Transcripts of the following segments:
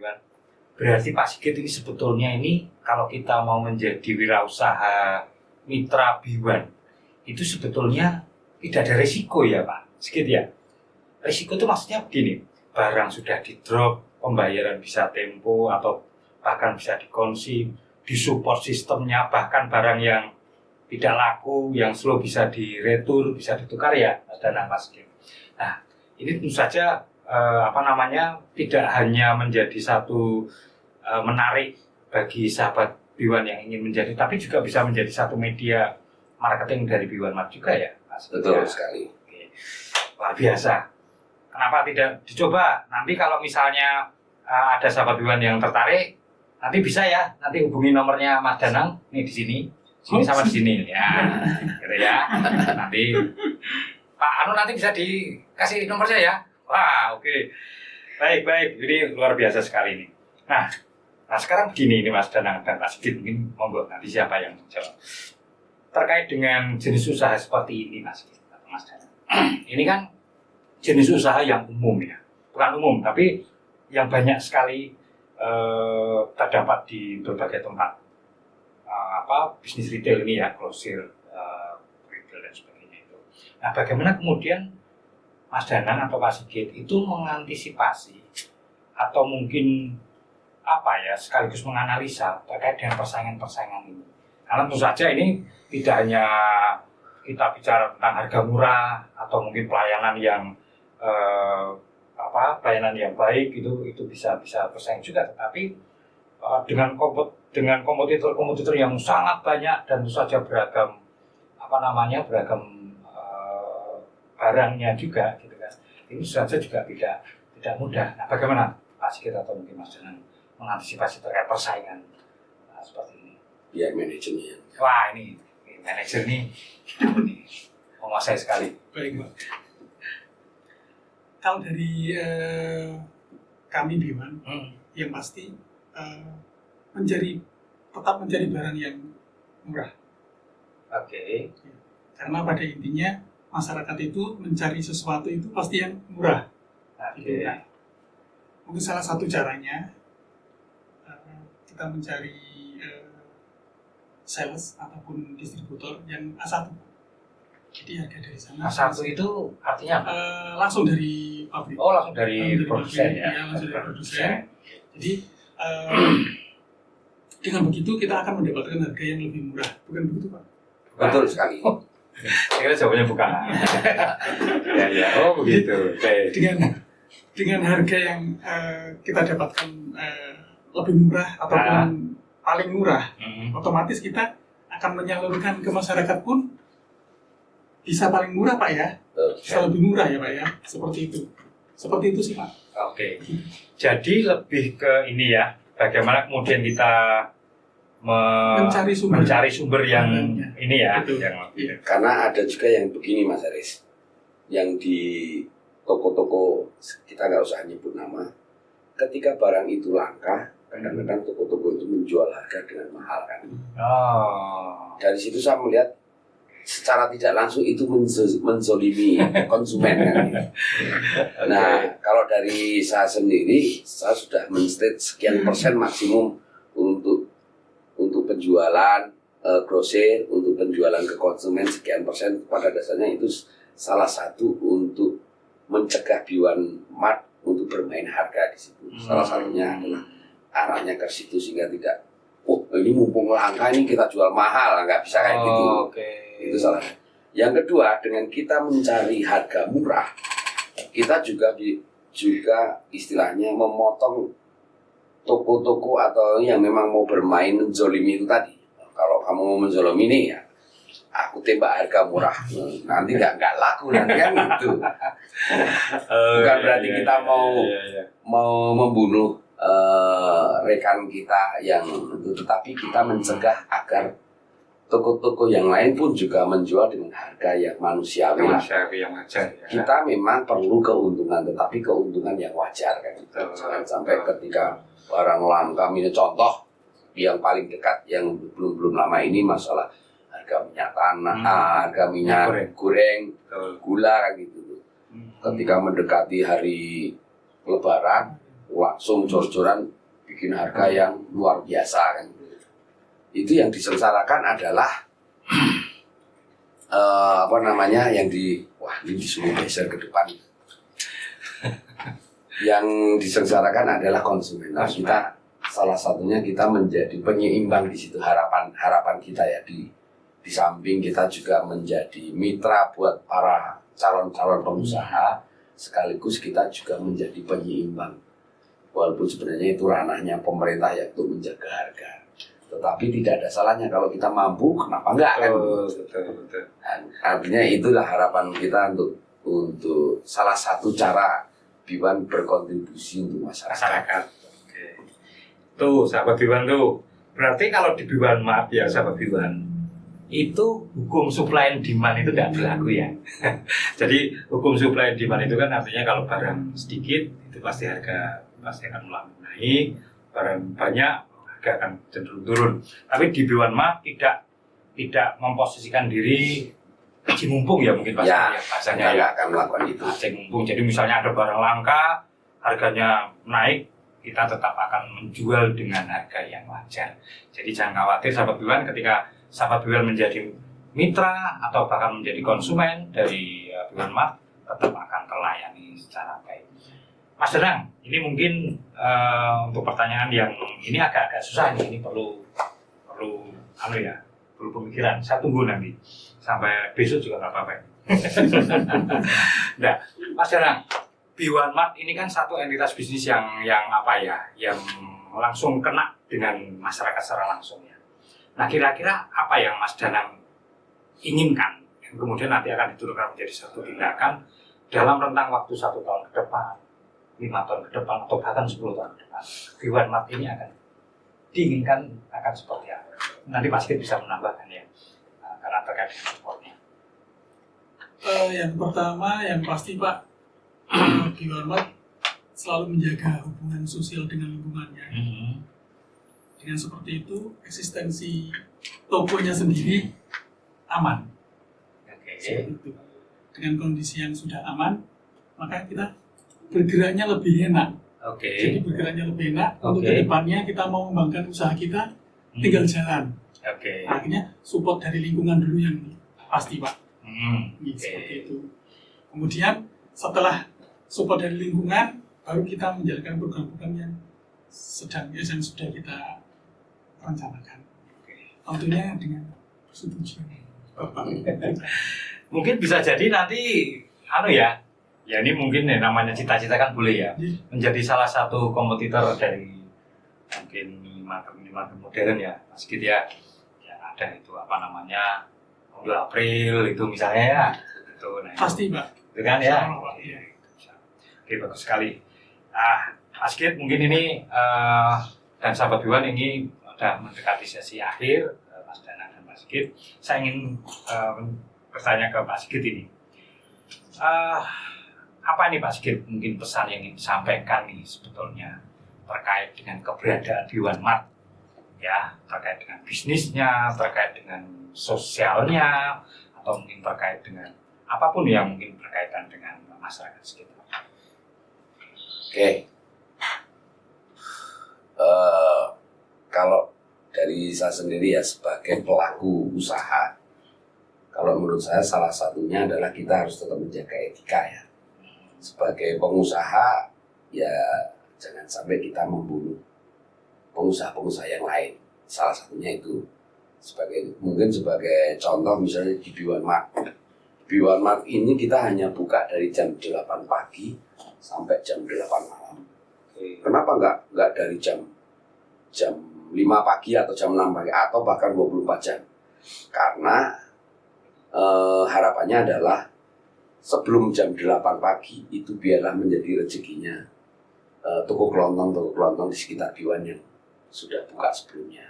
kan. Berarti Pak Sigit ini sebetulnya ini kalau kita mau menjadi wirausaha mitra B1 itu sebetulnya tidak ada resiko ya Pak Sigit ya. Resiko itu maksudnya begini, barang sudah di drop, pembayaran bisa tempo atau bahkan bisa dikonsi, disupport sistemnya, bahkan barang yang tidak laku, yang slow bisa diretur, bisa ditukar ya Mas Danang Pak Sigit. Nah ini tentu saja tidak hanya menjadi satu menarik bagi sahabat B1 yang ingin menjadi, tapi juga bisa menjadi satu media marketing dari B1 Mart juga ya Mas. Betul sekali. Oke. Luar biasa. Kenapa tidak dicoba? Nanti kalau misalnya ada sahabat B1 yang tertarik, nanti bisa ya, nanti hubungi nomornya Mas Danang nih di sini sama di sini ya, gitu ya. Nanti Pak Anu nanti bisa dikasih nomor saya ya. Wah, oke. Baik, ini luar biasa sekali ini. Nah sekarang begini ini Mas Danang dan Pak Sigit, mungkin monggo nanti siapa yang menjawab terkait dengan jenis usaha seperti ini Mas Sigit atau Mas Danang. Ini kan jenis usaha yang umum ya, bukan umum tapi yang banyak sekali terdapat di berbagai tempat. Bisnis retail ini ya, grosir, retail dan sebagainya itu. Nah, bagaimana kemudian Mas Danang atau Pak Sigit itu mengantisipasi atau mungkin sekaligus menganalisa terkait dengan persaingan ini. Karena tentu saja ini tidak hanya kita bicara tentang harga murah atau mungkin pelayanan yang baik itu bisa bersaing juga, tetapi dengan kompetitor yang sangat banyak dan tentu saja beragam barangnya juga gitu kan. Ini saja juga tidak mudah. Nah, bagaimana Pak Sigit atau mungkin Mas Danang mengantisipasi terkait persaingan seperti ini? Biar manajernya. Wah, ini manajer nih menguasai sekali. Baik, Pak. Kalau dari kami B1, yang pasti tetap mencari barang yang murah. Oke. Karena pada intinya masyarakat itu mencari sesuatu itu pasti yang murah. Oke. Nah, mungkin salah satu caranya kita mencari sales ataupun distributor yang A1. Jadi harga dari sana. A1 itu artinya apa? Langsung dari pabrik. Oh, langsung dari produsen ya. Ya, langsung dari produsen. Jadi dengan begitu kita akan mendapatkan harga yang lebih murah, bukan begitu Pak? Betul sekali. Saya kira jawabannya bukan. ya. Oh begitu. Okay. Dengan harga yang kita dapatkan lebih murah ataupun paling murah, otomatis kita akan menyalurkan ke masyarakat pun bisa paling murah Pak ya, bisa lebih murah ya Pak ya, seperti itu sih Pak. Oke. Jadi lebih ke ini ya, bagaimana kemudian kita mencari sumber yang ini ya. Iya. Karena ada juga yang begini Mas Aris, yang di toko-toko kita nggak usah nyebut nama, ketika barang itu langka, kadang-kadang toko-toko itu menjual harga dengan mahal kan. Dari situ saya melihat secara tidak langsung itu menzolimi konsumen kan. Nah, kalau dari saya sendiri, saya sudah men-state sekian persen maksimum untuk penjualan grosir, untuk penjualan ke konsumen sekian persen. Pada dasarnya itu salah satu untuk mencegah B1 Mart untuk bermain harga di situ. Salah satunya adalah arahnya ke situ sehingga tidak, ini mumpung langka ini kita jual mahal, nggak bisa kayak gitu. Itu salah. Yang kedua, dengan kita mencari harga murah, kita juga istilahnya memotong toko-toko atau yang memang mau bermain menzolimi itu tadi. Kalau kamu mau menzolimi ini ya, aku tembak harga murah, nanti nggak laku nanti kan gitu. Bukan berarti kita mau membunuh rekan kita yang itu, tetapi kita mencegah agar toko-toko yang lain pun juga menjual dengan harga yang manusiawi yang wajar ya. Kita memang perlu keuntungan, tetapi keuntungan yang wajar kan. Jangan sampai ketika barang langka, misalnya contoh yang paling dekat yang belum lama ini masalah harga minyak tanah, harga minyak goreng, gula kan gitu. Ketika mendekati hari Lebaran, langsung jor-joran bikin harga yang luar biasa kan. Itu yang disengsarakan adalah ini disuruh geser ke depan. Yang disengsarakan adalah konsumen. Nah, kita salah satunya kita menjadi penyeimbang di situ, harapan kita ya, di samping kita juga menjadi mitra buat para calon-calon pengusaha, sekaligus kita juga menjadi penyeimbang. Walaupun sebenarnya itu ranahnya pemerintah ya untuk menjaga harga. Tetapi tidak ada salahnya kalau kita mampu, kenapa enggak kan? Betul. Artinya itulah harapan kita untuk salah satu cara Biwan berkontribusi untuk masyarakat. Oke. Tuh sahabat Biwan tuh. Berarti kalau di Biwan Mart ya sahabat Biwan, itu hukum supply and demand itu tidak berlaku ya. Jadi hukum supply and demand itu kan artinya kalau barang sedikit itu pasti harga akan melambung naik, barang banyak harga akan cenderung turun. Tapi di Biwan Mart tidak memposisikan diri aji mumpung ya mungkin bahasanya ya. Akan melakukan itu. Aji mumpung. Jadi misalnya ada barang langka, harganya naik, kita tetap akan menjual dengan harga yang wajar. Jadi jangan khawatir sahabat Biwan, ketika sahabat Biwan menjadi mitra atau bahkan menjadi konsumen dari Biwan Mart, tetap akan terlayani secara baik. Mas Danang, ini mungkin untuk pertanyaan yang ini agak susah nih, ini perlu pemikiran. Saya tunggu nanti sampai besok juga nggak apa-apa. Nah, Mas Danang, Biwan Mart ini kan satu entitas bisnis yang langsung kena dengan masyarakat secara langsung ya. Nah, kira-kira apa yang Mas Danang inginkan yang kemudian nanti akan diturunkan menjadi satu tindakan dalam rentang waktu 1 tahun ke depan, 5 tahun ke depan, atau bahkan 10 tahun ke depan, Biwan Mart ini akan diinginkan akan seperti apa? Nanti Mas Kit bisa menambahkan ya, karena terkait dengan supportnya. Yang pertama, yang pasti Pak, Biwan Mart selalu menjaga hubungan sosial dengan lingkungannya. Dengan seperti itu, eksistensi tokonya sendiri aman. Seperti itu. Dengan kondisi yang sudah aman, maka kita bergeraknya lebih enak. Jadi bergeraknya lebih enak. Untuk kedepannya kita mau mengembangkan usaha kita, tinggal jalan. Akhirnya support dari lingkungan dulu yang pasti Pak. Seperti itu. Kemudian setelah support dari lingkungan, baru kita menjalankan program-program yang sudah kita rencanakan. Tentunya dengan persetujuan Bapak. Mungkin bisa jadi nanti ya ini mungkin namanya cita-cita kan boleh ya, menjadi salah satu kompetitor dari mungkin minimarket modern ya, Mas Kit ya. Yang ada itu Mondo April itu misalnya ya. Itu, pasti Pak. Itu kan ya. Oke, bagus sekali. Mas Kit mungkin ini dan sahabat Biwan ini sudah mendekati sesi akhir, Mas Danang dan Mas Kit. Saya ingin bertanya ke Mas Kit ini. Apa nih Pak Sigit mungkin pesan yang ingin disampaikan nih sebetulnya terkait dengan keberadaan Biwan Mart ya, terkait dengan bisnisnya, terkait dengan sosialnya, atau mungkin terkait dengan apapun yang mungkin berkaitan dengan masyarakat sekitar. Kalau dari saya sendiri ya sebagai pelaku usaha, kalau menurut saya salah satunya adalah kita harus tetap menjaga etika ya. Sebagai pengusaha ya jangan sampai kita membunuh pengusaha-pengusaha yang lain. Salah satunya itu mungkin sebagai contoh misalnya di Biwan Mart. Biwan Mart ini kita hanya buka dari jam 8 pagi sampai jam 8 malam. Kenapa enggak dari jam 5 pagi atau jam 6 pagi atau bahkan 24 jam? Karena harapannya adalah sebelum jam 8 pagi itu biarlah menjadi rezekinya toko kelontong di sekitar Biwan yang sudah buka sebelumnya.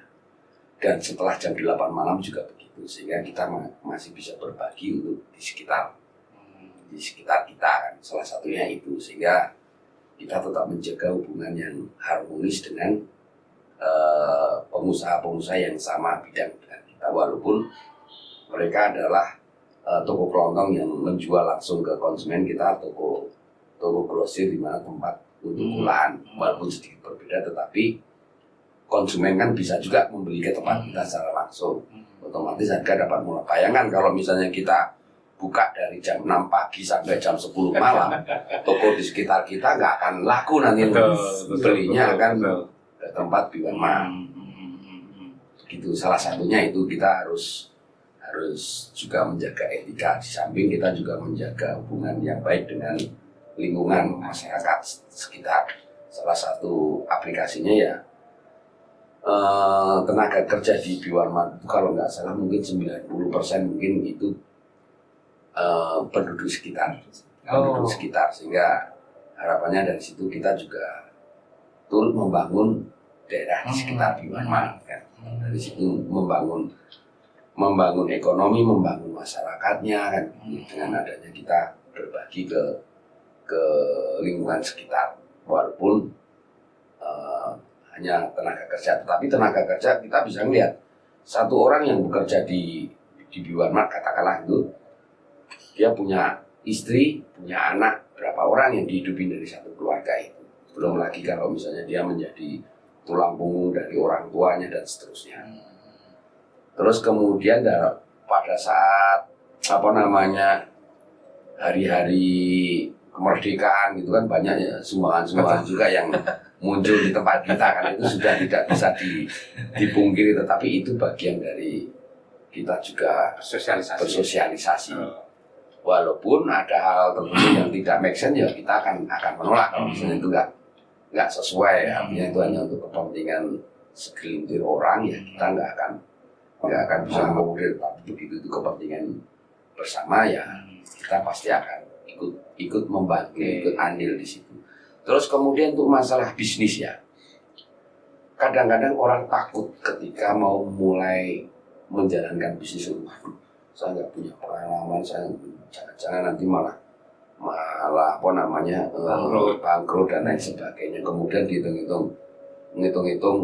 Dan setelah jam 8 malam juga begitu, sehingga kita masih bisa berbagi untuk di sekitar kita kan. Salah satunya itu, sehingga kita tetap menjaga hubungan yang harmonis dengan pengusaha-pengusaha yang sama bidang dengan kita, walaupun mereka adalah toko kelontong yang menjual langsung ke konsumen kita, toko grosir di mana tempat untuk bulan, walaupun sedikit berbeda, tetapi konsumen kan bisa juga membeli ke tempat kita secara langsung. Otomatis harga dapat murah. Bayangkan kalau misalnya kita buka dari jam 6 pagi sampai jam 10 malam, toko di sekitar kita nggak akan laku nanti. Belinya akan ke tempat Biwanma. Gitu, salah satunya itu kita harus juga menjaga etika, di samping kita juga menjaga hubungan yang baik dengan lingkungan masyarakat sekitar. Salah satu aplikasinya ya tenaga kerja di Biwanma itu kalau nggak salah mungkin 90% mungkin itu penduduk sekitar, sehingga harapannya dari situ kita juga turut membangun daerah di sekitar Biwanma kan. Dari situ membangun ekonomi, membangun masyarakatnya kan, dengan adanya kita berbagi ke lingkungan sekitar, walaupun hanya tenaga kerja, tetapi tenaga kerja kita bisa melihat satu orang yang bekerja di Biwanma, katakanlah itu dia punya istri, punya anak, berapa orang yang dihidupin dari satu keluarga itu, belum lagi kalau misalnya dia menjadi tulang punggung dari orang tuanya dan seterusnya. Terus kemudian pada saat hari-hari kemerdekaan gitu kan banyak ya sumbangan-sumbangan juga yang muncul di tempat kita kan, itu sudah tidak bisa dipungkiri, tetapi itu bagian dari kita juga bersosialisasi. Walaupun ada hal tertentu yang tidak make sense ya kita akan menolak kalau misalnya itu nggak sesuai, artinya itu hanya untuk kepentingan segelintir orang ya kita nggak akan bisa mengudir, tapi begitu itu kepentingan bersama ya kita pasti akan ikut membantu, ikut andil di situ. Terus kemudian untuk masalah bisnis ya, kadang-kadang orang takut ketika mau mulai menjalankan bisnis. Waduh, saya nggak punya pengalaman, saya jangan nanti malah bangkrut dan lain sebagainya. Kemudian dihitung-hitung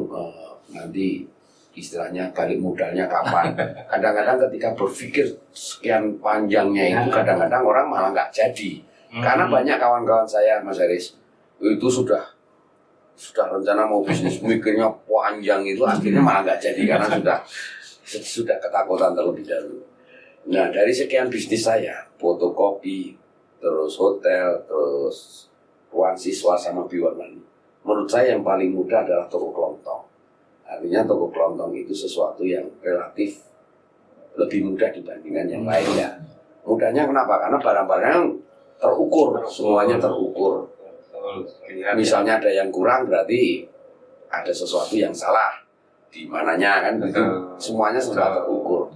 nanti istilahnya balik modalnya kapan. Kadang-kadang ketika berpikir sekian panjangnya itu kadang-kadang orang malah nggak jadi. Karena banyak kawan-kawan saya, Mas Haris, itu sudah rencana mau bisnis, mikirnya panjang itu akhirnya malah nggak jadi karena sudah ketakutan terlebih dahulu. Nah, dari sekian bisnis saya, fotokopi, terus hotel, terus ruang siswa sama Biwanma, menurut saya yang paling mudah adalah toko kelontong. Artinya toko kelontong itu sesuatu yang relatif lebih mudah dibandingkan yang lainnya. Mudahnya kenapa? Karena barang-barang terukur, semuanya terukur. Misalnya ada yang kurang berarti ada sesuatu yang salah di mananya kan, itu semuanya sudah terukur.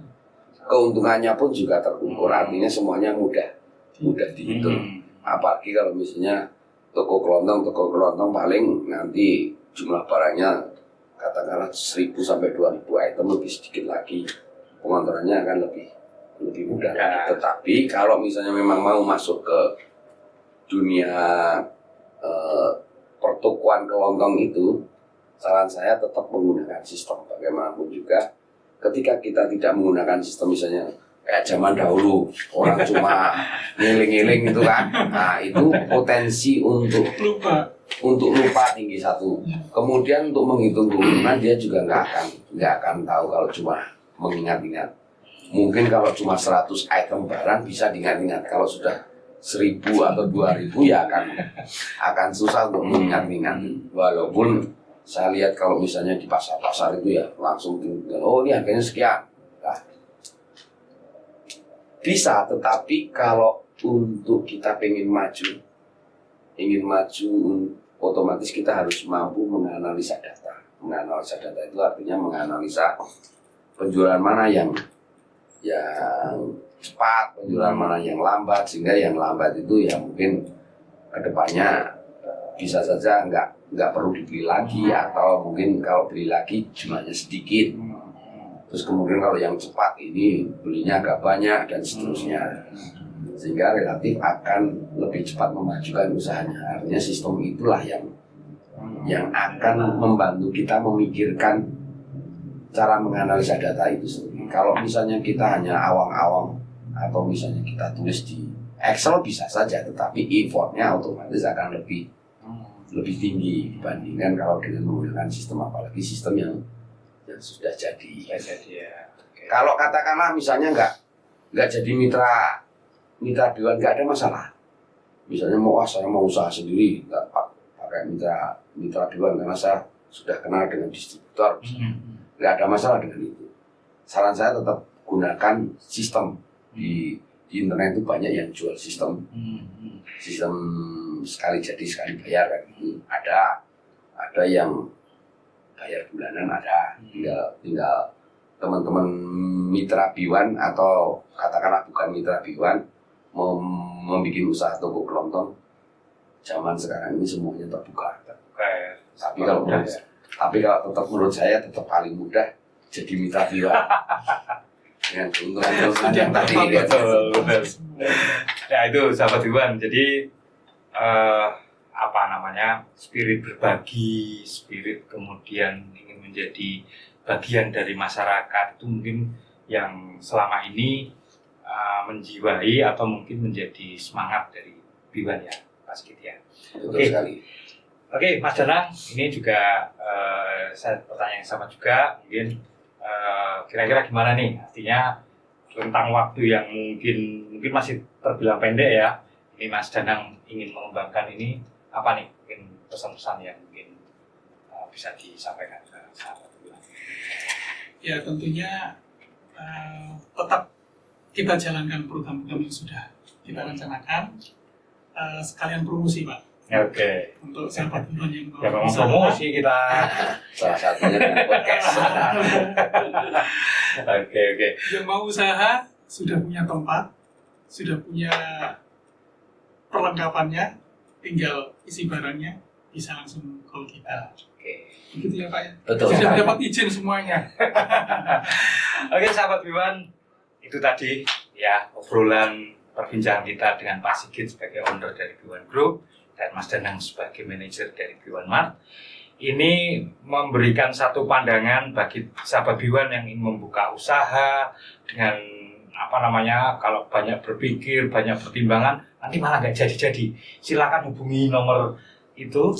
Keuntungannya pun juga terukur, artinya semuanya mudah dihitung. Apalagi kalau misalnya toko kelontong paling nanti jumlah barangnya katakanlah 1.000 sampai 2.000 item, lebih sedikit lagi pengontrolannya akan lebih mudah. Tetapi kalau misalnya memang mau masuk ke dunia pertokoan kelontong itu, saran saya tetap menggunakan sistem. Bagaimanapun juga ketika kita tidak menggunakan sistem, misalnya kayak zaman dahulu orang cuma ngiling-ngiling itu kan, nah itu potensi untuk lupa tinggi satu. Kemudian untuk menghitung keuntungan dia juga nggak akan tahu kalau cuma mengingat-ingat. Mungkin kalau cuma 100 item barang bisa diingat-ingat. Kalau sudah 1.000 atau 2.000 ya akan susah untuk mengingat-ingat. Walaupun saya lihat kalau misalnya di pasar-pasar itu ya langsung oh ini harganya sekian. Nah, bisa, tetapi kalau untuk kita ingin maju, otomatis kita harus mampu menganalisa data. Menganalisa data itu artinya menganalisa penjualan mana yang cepat, penjualan mana yang lambat, sehingga yang lambat itu ya mungkin kedepannya bisa saja nggak perlu dibeli lagi, atau mungkin kalau beli lagi jumlahnya sedikit. Terus kemudian kalau yang cepat ini belinya agak banyak dan seterusnya, sehingga relatif akan lebih cepat memajukan usahanya. Artinya sistem itulah yang akan membantu kita memikirkan cara menganalisa data itu sendiri. Kalau misalnya kita hanya awang-awang atau misalnya kita tulis di Excel bisa saja, tetapi effortnya otomatis akan lebih lebih tinggi dibandingkan kalau dengan menggunakan sistem, apalagi sistem yang sudah jadi. Ya. Oke. Kalau katakanlah misalnya nggak jadi mitra BUMN, nggak ada masalah. Misalnya saya mau usaha sendiri, nggak pakai mitra BUMN karena saya sudah kenal dengan distributor, nggak ada masalah dengan itu. Saran saya tetap gunakan sistem di internet itu banyak yang jual sistem sekali jadi sekali bayar kan. Ada yang bayar bulanan, ada tinggal teman-teman mitra BUMN atau katakanlah bukan mitra BUMN mau membuat usaha toko kelontong, zaman sekarang ini semuanya terbuka. Ya. Tapi kalau tetap menurut saya tetap paling mudah jadi mitra BUMN dengan keuntungan yang tadi. Betul. Ya itu sahabat BUMN. Jadi spirit berbagi, spirit kemudian ingin menjadi bagian dari masyarakat itu mungkin yang selama ini menjiwai atau mungkin menjadi semangat dari BUMN ya, Pak Sigit ya. Betul sekali. Oke, Mas Danang, ini juga saya pertanyaan yang sama juga, mungkin kira-kira gimana nih, artinya tentang waktu yang mungkin masih terbilang pendek ya, ini Mas Danang ingin mengembangkan ini, apa nih mungkin pesan-pesan yang mungkin bisa disampaikan ke sahabat BUMN? Ya tentunya tetap kita jalankan program-program yang sudah kita rencanakan, sekalian promosi Pak. Oke. Untuk sahabat BUMN yang Ya memang promosi kita. Salah satunya dengan podcast. Oke. Yang mau usaha sudah punya tempat, sudah punya perlengkapannya, tinggal isi barangnya, bisa langsung call kita. Oke. Begitu ya Pak ya. Betul. Sudah dapat izin semuanya. Oke, sahabat BUMN, itu tadi ya obrolan perbincangan kita dengan Pak Sigit sebagai owner dari BUMN Group dan Mas Danang sebagai manajer dari BUMN Mart. Ini memberikan satu pandangan bagi sahabat BUMN yang ingin membuka usaha dengan kalau banyak berpikir, banyak pertimbangan, nanti malah nggak jadi-jadi. Silakan hubungi nomor itu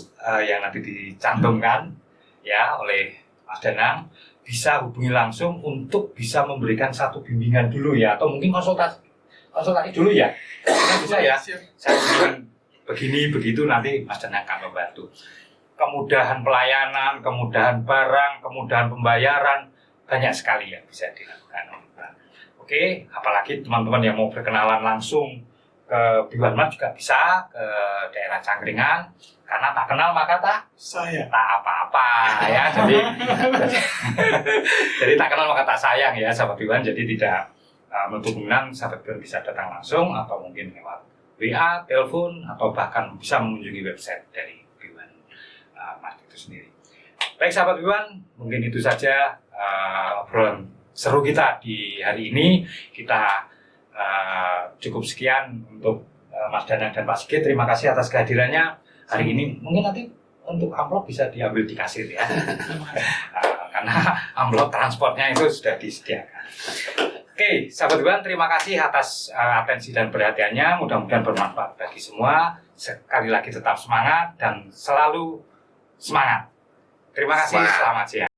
yang nanti dicantumkan ya oleh Mas Danang. Bisa hubungi langsung untuk bisa memberikan satu bimbingan dulu ya, atau mungkin konsultasi dulu ya. Bisa ya. Saya bilang begini begitu, nanti Mas Danang akan membantu. Kemudahan pelayanan, kemudahan barang, kemudahan pembayaran, banyak sekali yang bisa dilakukan. Oke, apalagi teman-teman yang mau berkenalan langsung ke BUMN Mart juga bisa ke daerah Cangkringan, karena tak kenal maka tak apa-apa ya. Jadi tak kenal maka tak sayang ya sahabat BUMN. Jadi tidak menutup kemungkinan sahabat BUMN bisa datang langsung atau mungkin lewat WA, telepon, atau bahkan bisa mengunjungi website dari BUMN Mart itu sendiri. Baik sahabat BUMN, mungkin itu saja obrolan seru kita di hari ini. Kita cukup sekian untuk Mas Danang dan Pak Sigit. Terima kasih atas kehadirannya hari ini. Mungkin nanti untuk amplop bisa diambil di kasir ya. Karena amplop transportnya itu sudah disediakan. Oke, sahabat BUMN, terima kasih atas atensi dan perhatiannya. Mudah-mudahan bermanfaat bagi semua. Sekali lagi tetap semangat dan selalu semangat. Terima kasih, selamat siang.